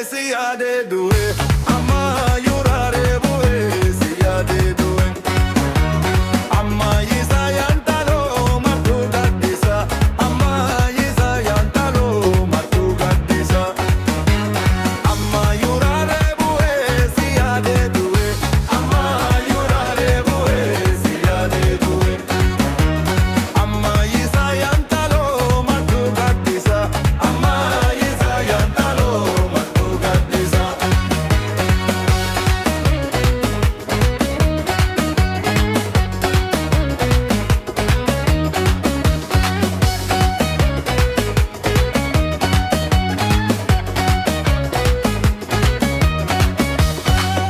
siade due, amma yurare bue siade due, amma yisa yantalo matu gadisa, amma yisa yantalo matu gadisa, amma yurare bue siade due, amma yurare bue siade due, amma yisa yantalo matu gadisa, amma yisa yantalo matu gadisa.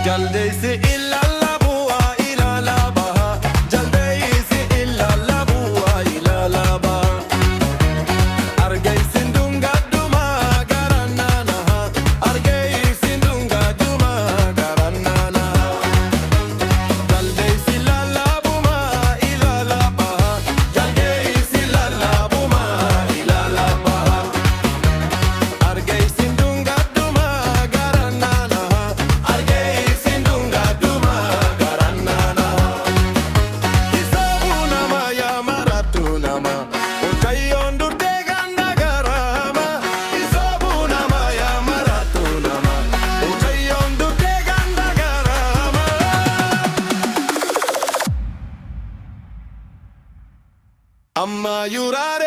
Jaldeesi illa la bu'a ila la baha, jaldeesi illa la bu'a ila la baha. Argeessin dunga duma garannaanaha, argeessin dunga duma garannaanaha. Jaldeesi la la buma ila la baha, jaldeesi la la buma ila la baha. Argeessin dunga duma garannaanaha, argeessin dunga duma garannaanaha. Isaabu nama yaa maratu nama, Waaqayyoon durtee ganda garaama. Isaabu nama yaa maratu nama, Waaqayyoon durtee ganda garaama. Amma yura